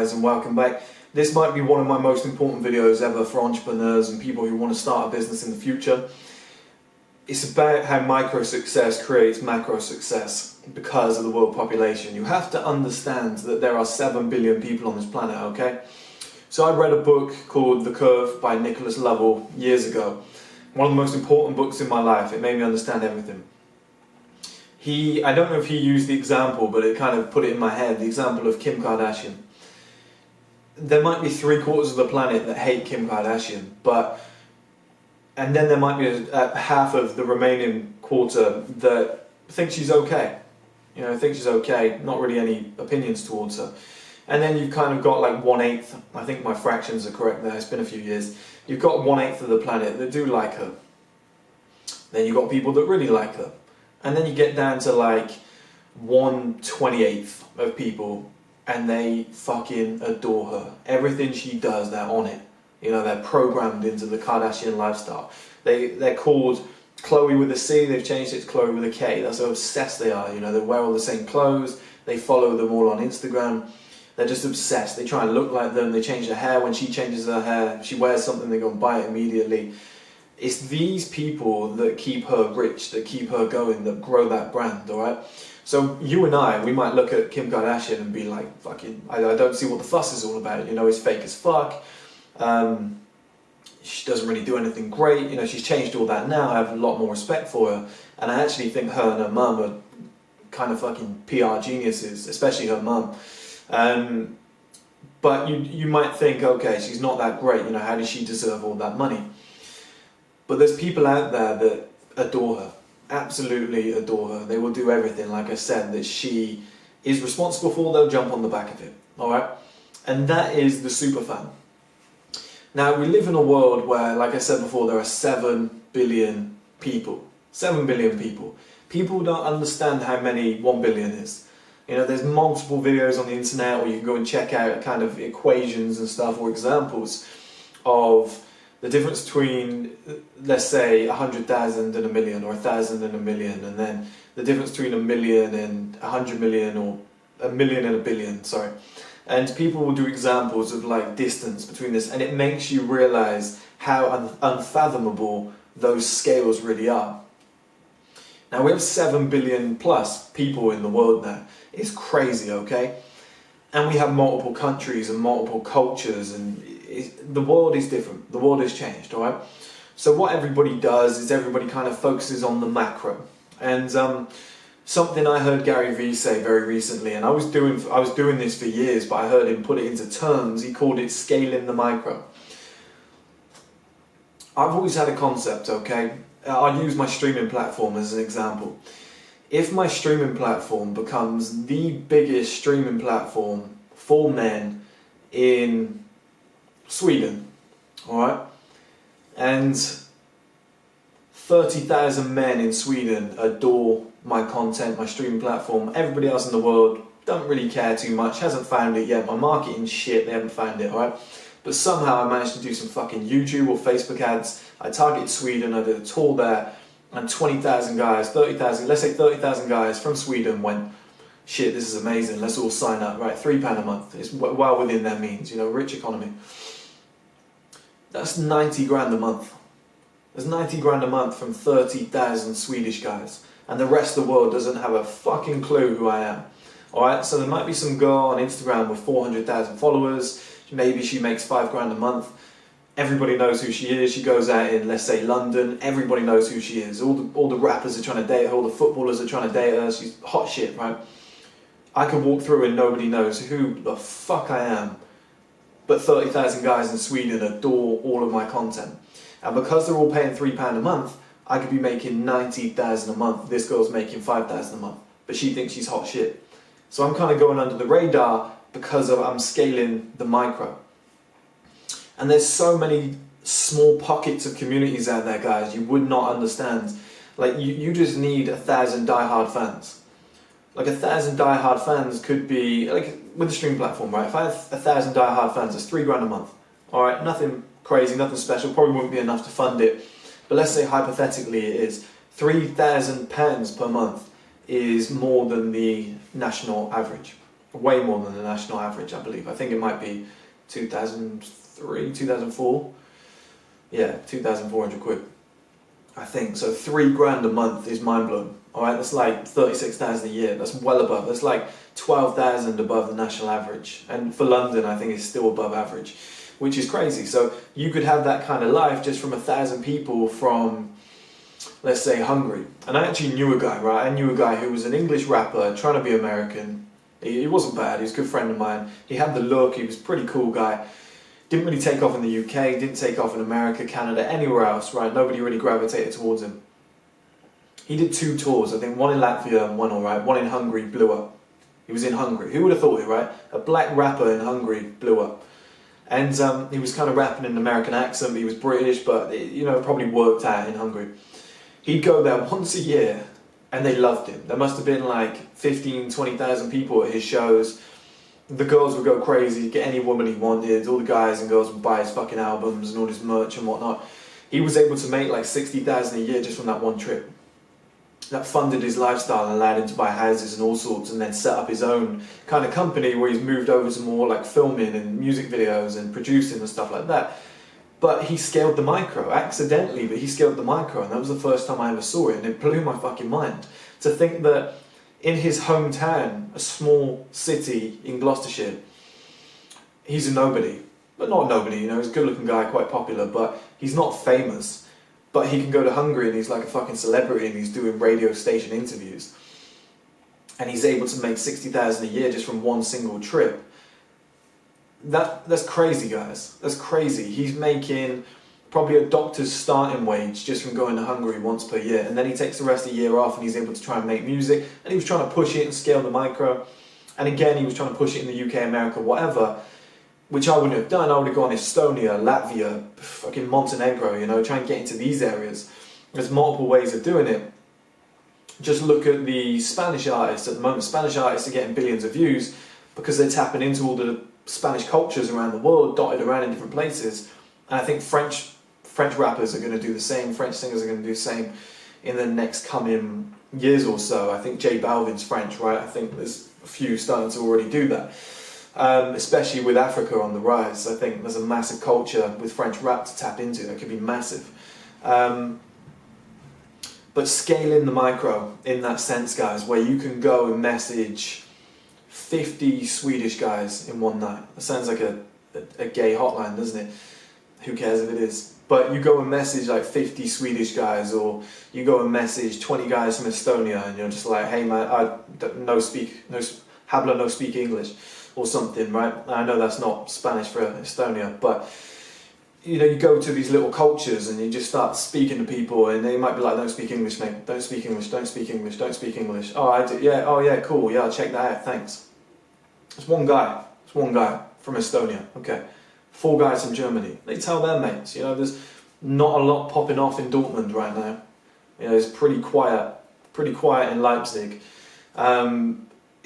guys, and welcome back. This might be one of my most important videos ever for entrepreneurs and people who want to start a business in the future. It's about how micro success creates macro success because of the world population. You have to understand that there are 7 billion people on this planet, okay? So I read a book called The Curve by Nicholas Lovell years ago. One of the most important books in my life. It made me understand everything. I don't know if he used the example, but it kind of put it in my head, the example of Kim Kardashian. There might be 3/4 of the planet that hate Kim Kardashian, and then there might be half of the remaining quarter that think she's okay. You know, think she's okay, not really any opinions towards her. And then you've kind of got like 1/8, I think my fractions are correct there, it's been a few years. You've got 1/8 of the planet that do like her. Then you've got people that really like her. And then you get down to like 1/28 of people and they fucking adore her. Everything she does, they're on it. You know, they're programmed into the Kardashian lifestyle. They're called Khloe with a C, they've changed it to Khloe with a K. That's how obsessed they are. You know, they wear all the same clothes, they follow them all on Instagram. They're just obsessed. They try and look like them, they change their hair. When she changes her hair, she wears something, they go and buy it immediately. It's these people that keep her rich, that keep her going, that grow that brand, alright? So you and I, we might look at Kim Kardashian and be like, fucking, I don't see what the fuss is all about. You know, it's fake as fuck. She doesn't really do anything great. You know, she's changed all that now. I have a lot more respect for her. And I actually think her and her mum are kind of fucking PR geniuses, especially her mum. But you might think, okay, she's not that great. You know, how does she deserve all that money? But there's people out there that adore her, absolutely adore her. They will do everything, like I said, that she is responsible for. They'll jump on the back of it, all right? And that is the superfan. Now, we live in a world where, like I said before, there are 7 billion people. 7 billion people. People don't understand how many 1 billion is. You know, there's multiple videos on the internet, or you can go and check out kind of equations and stuff, or examples of the difference between, let's say, 100,000 and a million, or 1,000 and a million, and then the difference between a million and 100 million, or a million and a billion, sorry. And people will do examples of like distance between this, and it makes you realize how unfathomable those scales really are. Now we have 7 billion plus people in the world now. It's crazy, okay? And we have multiple countries and multiple cultures, and the world is different. The world has changed, all right? So what everybody does is everybody kind of focuses on the macro. And something I heard Gary Vee say very recently, and I was doing this for years, but I heard him put it into terms. He called it scaling the micro. I've always had a concept, okay? I'll use my streaming platform as an example. If my streaming platform becomes the biggest streaming platform for men in Sweden, alright, and 30,000 men in Sweden adore my content, my streaming platform, everybody else in the world don't really care too much, hasn't found it yet, my marketing's shit, they haven't found it, alright, but somehow I managed to do some fucking YouTube or Facebook ads, I targeted Sweden, I did a tour there, and 20,000 guys, 30,000, let's say 30,000 guys from Sweden went, shit, this is amazing, let's all sign up, right, £3 a month, it's well within their means, you know, rich economy. That's 90 grand a month. There's 90 grand a month from 30,000 Swedish guys, and the rest of the world doesn't have a fucking clue who I am. Alright, so there might be some girl on Instagram with 400,000 followers, maybe she makes 5 grand a month. Everybody knows who she is. She goes out in, let's say, London. Everybody knows who she is. All the rappers are trying to date her. All the footballers are trying to date her. She's hot shit, right? I could walk through and nobody knows who the fuck I am. But 30,000 guys in Sweden adore all of my content. And because they're all paying £3 a month, I could be making 90,000 a month. This girl's making 5,000 a month. But she thinks she's hot shit. So I'm kind of going under the radar because I'm scaling the micro. And there's so many small pockets of communities out there, guys, you would not understand. Like, you just need 1,000 diehard fans. Like, 1,000 diehard fans could be, like, with the stream platform, right? If I have 1,000 diehard fans, it's 3 grand a month. Alright, nothing crazy, nothing special, probably wouldn't be enough to fund it. But let's say hypothetically it is. £3,000 per month is more than the national average. way more than the national average, I believe. I think it might be 2003, 2004. Yeah, 2,400 quid. I think. So £3,000 a month is mind blowing. Alright, that's like 36,000 a year. That's well above. That's like 12,000 above the national average. And for London, I think it's still above average, which is crazy. So you could have that kind of life just from 1,000 people from, let's say, Hungary. And I actually knew a guy, right? I knew a guy who was an English rapper trying to be American. He wasn't bad. He was a good friend of mine. He had the look. He was a pretty cool guy. Didn't really take off in the UK, didn't take off in America, Canada, anywhere else, right? Nobody really gravitated towards him. He did 2 tours, I think one in Latvia and one alright, one in Hungary, blew up. He was in Hungary. Who would have thought it, right? A black rapper in Hungary blew up. And he was kind of rapping in an American accent, he was British, but it probably worked out in Hungary. He'd go there once a year and they loved him. There must have been like 15, 20,000 people at his shows. The girls would go crazy, get any woman he wanted, all the guys and girls would buy his fucking albums and all his merch and whatnot. He was able to make like 60,000 a year just from that one trip. That funded his lifestyle and allowed him to buy houses and all sorts, and then set up his own kind of company where he's moved over to more like filming and music videos and producing and stuff like that. But he scaled the micro, accidentally, but he scaled the micro, and that was the first time I ever saw it, and it blew my fucking mind. To think that in his hometown, a small city in Gloucestershire, he's a nobody. But not nobody, he's a good looking guy, quite popular, but he's not famous. But he can go to Hungary and he's like a fucking celebrity and he's doing radio station interviews. And he's able to make 60,000 a year just from one single trip. That's crazy, guys. That's crazy. He's making probably a doctor's starting wage just from going to Hungary once per year. And then he takes the rest of the year off and he's able to try and make music. And he was trying to push it and scale the micro. And again, he was trying to push it in the UK, America, whatever. Which I wouldn't have done. I would have gone Estonia, Latvia, fucking Montenegro, try and get into these areas. There's multiple ways of doing it. Just look at the Spanish artists at the moment. Spanish artists are getting billions of views because they're tapping into all the Spanish cultures around the world, dotted around in different places. And I think French rappers are going to do the same, French singers are going to do the same in the next coming years or so. I think J Balvin's French, right? I think there's a few starting to already do that. Especially with Africa on the rise. I think there's a massive culture with French rap to tap into that could be massive. But scaling the micro in that sense, guys, where you can go and message 50 Swedish guys in one night. That sounds like a gay hotline, doesn't it? Who cares if it is? But you go and message like 50 Swedish guys, or you go and message 20 guys from Estonia, and you're just like, hey man, no speak English. Or something, right? I know that's not Spanish for Estonia, but you go to these little cultures and you just start speaking to people, and they might be like, "Don't speak English, mate. Don't speak English. Don't speak English. Don't speak English." Oh, I do. Yeah. Oh, yeah. Cool. Yeah, I'll check that out. Thanks. It's one guy. It's one guy from Estonia. Okay. 4 guys from Germany. They tell their mates. There's not a lot popping off in Dortmund right now. It's pretty quiet. Pretty quiet in Leipzig.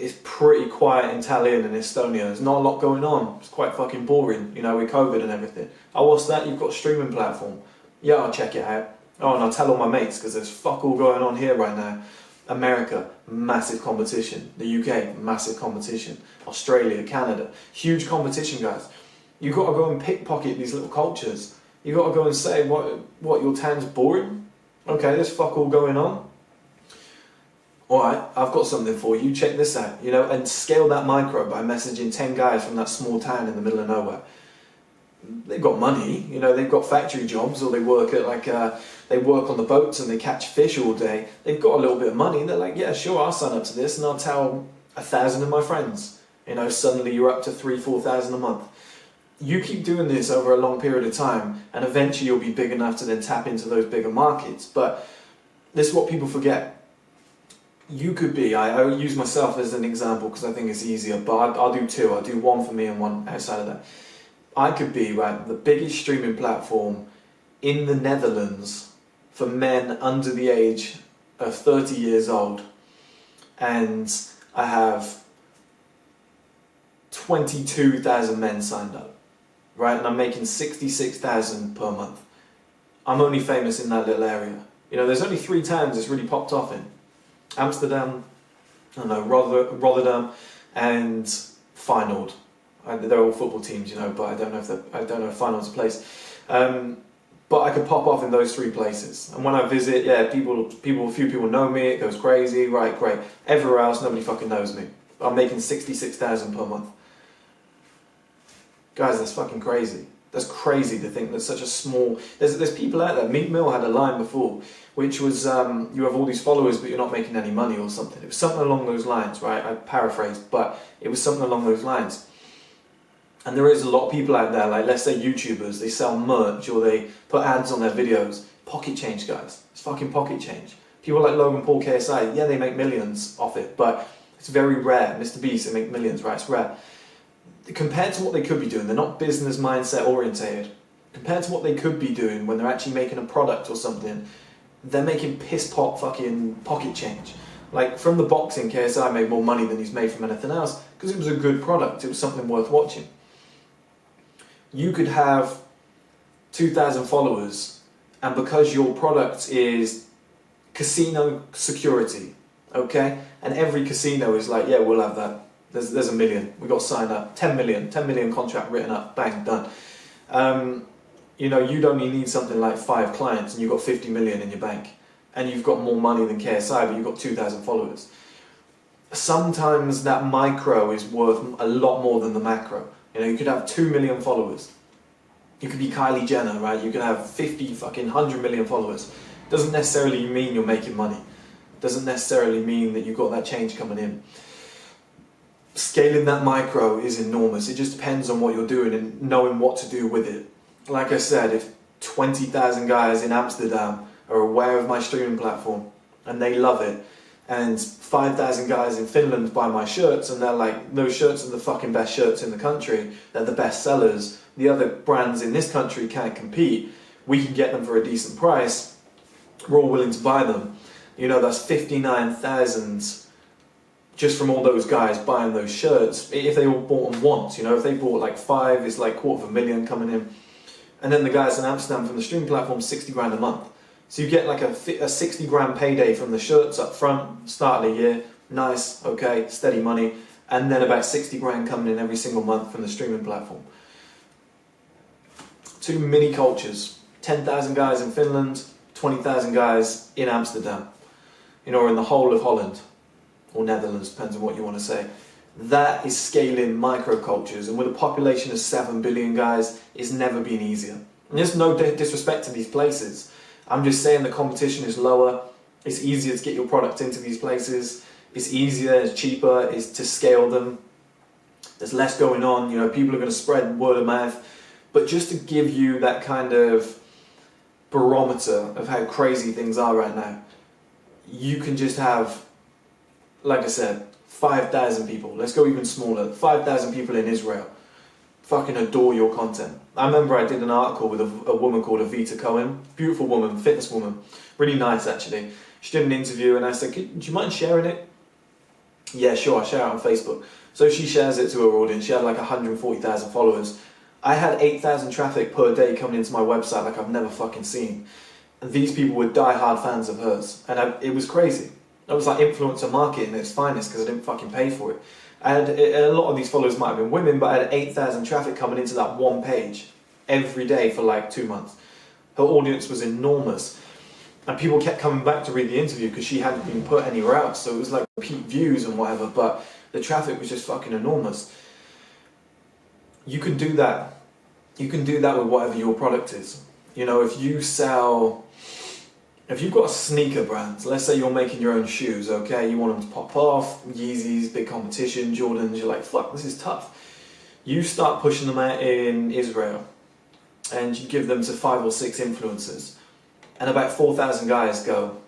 It's pretty quiet in Tallinn and Estonia. There's not a lot going on. It's quite fucking boring, with COVID and everything. Oh, what's that? You've got a streaming platform. Yeah, I'll check it out. Oh, and I'll tell all my mates, because there's fuck all going on here right now. America, massive competition. The UK, massive competition. Australia, Canada, huge competition, guys. You've got to go and pickpocket these little cultures. You've got to go and say, what, your town's boring? Okay, there's fuck all going on. Alright, I've got something for you, check this out, and scale that micro by messaging 10 guys from that small town in the middle of nowhere. They've got money, they've got factory jobs, or they work at they work on the boats and they catch fish all day. They've got a little bit of money, and they're like, yeah, sure, I'll sign up to this and I'll tell 1,000 of my friends. Suddenly you're up to 3,000-4,000 a month. You keep doing this over a long period of time, and eventually you'll be big enough to then tap into those bigger markets. But this is what people forget. You could be, I use myself as an example because I think it's easier, but I'll do 2. I'll do one for me and one outside of that. I could be, the biggest streaming platform in the Netherlands for men under the age of 30 years old, and I have 22,000 men signed up, right? And I'm making 66,000 per month. I'm only famous in that little area. There's only 3 towns it's really popped off in. Amsterdam, Rotterdam, and Feyenoord. They're all football teams, you know, but I don't know if Feyenoord's a place. But I could pop off in those 3 places, and when I visit, yeah, a few people know me. It goes crazy, right? Great. Everywhere else, nobody fucking knows me. I'm making 66,000 per month. Guys, that's fucking crazy. That's crazy to think that such a small... There's people out there. Meek Mill had a line before, which was, you have all these followers, but you're not making any money or something. It was something along those lines, right? I paraphrased, but it was something along those lines. And there is a lot of people out there, like let's say YouTubers, they sell merch or they put ads on their videos. Pocket change, guys. It's fucking pocket change. People like Logan Paul, KSI, yeah, they make millions off it, but it's very rare. Mr. Beast, they make millions, right? It's rare. Compared to what they could be doing, they're not business mindset orientated. Compared to what they could be doing when they're actually making a product or something, they're making piss pot fucking pocket change. Like from the boxing, KSI made more money than he's made from anything else because it was a good product. It was something worth watching. You could have 2,000 followers, and because your product is casino security, okay, and every casino is like, yeah, we'll have that. There's 1 million. We got signed up. 10 million contract written up. Bang, done. You know, you'd only need something like 5 clients, and you've got 50 million in your bank, and you've got more money than KSI, but you've got 2,000 followers. Sometimes that micro is worth a lot more than the macro. You know, you could have 2 million followers. You could be Kylie Jenner, right? You could have 50, fucking 100 million followers. Doesn't necessarily mean you're making money. Doesn't necessarily mean that you've got that change coming in. Scaling that micro is enormous. It just depends on what you're doing and knowing what to do with it. Like I said, if 20,000 guys in Amsterdam are aware of my streaming platform and they love it, and 5,000 guys in Finland buy my shirts and they're like, those shirts are the fucking best shirts in the country, they're the best sellers, the other brands in this country can't compete, we can get them for a decent price, we're all willing to buy them. You know, that's 59,000 just from all those guys buying those shirts. If they all bought them once, you know, if they bought like 5, it's like $250,000 coming in. And then the guys in Amsterdam from the streaming platform, 60 grand a month. So you get like a 60 grand payday from the shirts up front, start of the year, nice, okay, steady money, and then about 60 grand coming in every single month from the streaming platform. 2 mini cultures, 10,000 guys in Finland, 20,000 guys in Amsterdam, you know, or in the whole of Holland, or Netherlands, depends on what you want to say. That is scaling microcultures, and with a population of 7 billion guys, it's never been easier. And there's no disrespect to these places. I'm just saying the competition is lower, it's easier to get your product into these places, it's easier, it's cheaper, it's to scale them, there's less going on, you know, people are going to spread word of mouth. But just to give you that kind of barometer of how crazy things are right now, you can just have, like I said, 5,000 people, let's go even smaller, 5,000 people in Israel fucking adore your content. I remember I did an article with a woman called Avita Cohen, beautiful woman, fitness woman, really nice actually. She did an interview and I said, do you mind sharing it? Yeah, sure, I'll share it on Facebook. So she shares it to her audience. She had like 140,000 followers. I had 8,000 traffic per day coming into my website like I've never fucking seen. And these people were die-hard fans of hers. And it was crazy. It was like influencer marketing at its finest because I didn't fucking pay for it. A lot of these followers might have been women, but I had 8,000 traffic coming into that one page every day for like 2 months. Her audience was enormous. And people kept coming back to read the interview because she hadn't been put anywhere else. So it was like repeat views and whatever, but the traffic was just fucking enormous. You can do that. You can do that with whatever your product is. You know, if you've got a sneaker brand, let's say you're making your own shoes, okay, you want them to pop off, Yeezys, big competition, Jordans, you're like, fuck, this is tough. You start pushing them out in Israel, and you give them to 5 or 6 influencers, and about 4,000 guys go,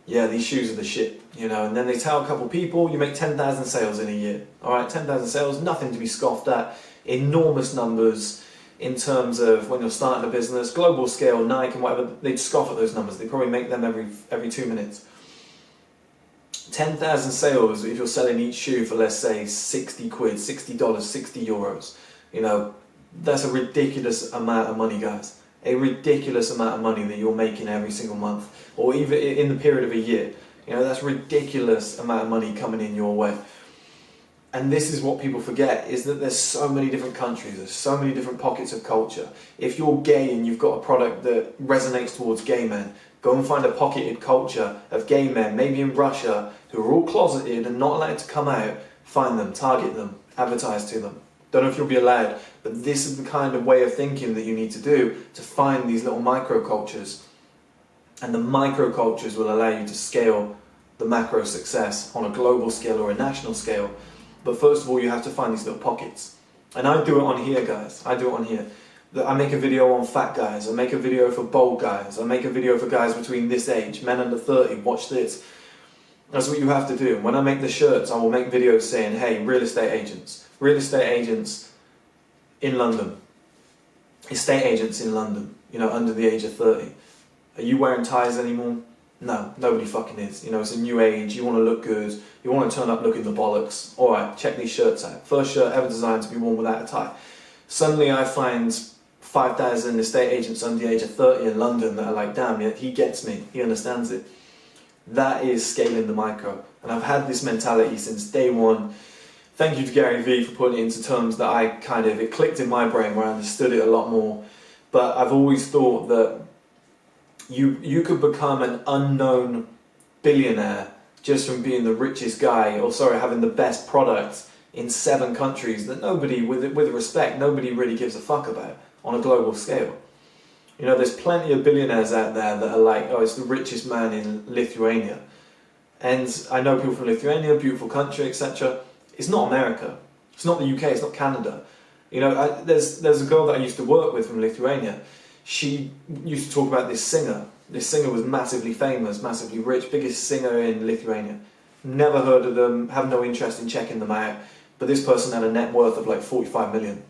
yeah, these shoes are the shit, you know, and then they tell a couple people, you make 10,000 sales in a year, alright, 10,000 sales, nothing to be scoffed at, enormous numbers, in terms of when you're starting a business, global scale, Nike and whatever, they'd scoff at those numbers. They probably make them every 2 minutes. 10,000 sales if you're selling each shoe for, let's say, 60 quid, $60, 60 euros. You know, that's a ridiculous amount of money, guys. A ridiculous amount of money that you're making every single month, or even in the period of a year. You know, that's a ridiculous amount of money coming in your way. And this is what people forget, is that there's so many different countries, there's so many different pockets of culture. If you're gay and you've got a product that resonates towards gay men, go and find a pocketed culture of gay men, maybe in Russia, who are all closeted and not allowed to come out. Find them, target them, advertise to them. Don't know if you'll be allowed, but this is the kind of way of thinking that you need to do to find these little microcultures. And the microcultures will allow you to scale the macro success on a global scale or a national scale. But first of all, you have to find these little pockets. And I do it on here, guys. I do it on here. I make a video on fat guys. I make a video for bold guys. I make a video for guys between this age, men under 30. Watch this. That's what you have to do. When I make the shirts, I will make videos saying, hey, real estate agents in London, estate agents in London, you know, under the age of 30. Are you wearing ties anymore? No, nobody fucking is. You know, it's a new age, you want to look good, you want to turn up looking the bollocks. Alright, check these shirts out. First shirt ever designed to be worn without a tie. Suddenly I find 5,000 estate agents under the age of 30 in London that are like, damn, yeah, he gets me, he understands it. That is scaling the micro. And I've had this mentality since day one. Thank you to Gary Vee for putting it into terms that it clicked in my brain where I understood it a lot more. But I've always thought that you could become an unknown billionaire just from being the richest guy, or having the best product in 7 countries that nobody, with respect, nobody really gives a fuck about on a global scale. You know, there's plenty of billionaires out there that are like, oh, it's the richest man in Lithuania. And I know people from Lithuania, beautiful country, etc. It's not America. It's not the UK, it's not Canada. You know, there's a girl that I used to work with from Lithuania. She used to talk about this singer. This singer was massively famous, massively rich, biggest singer in Lithuania. Never heard of them, have no interest in checking them out. But this person had a net worth of like 45 million.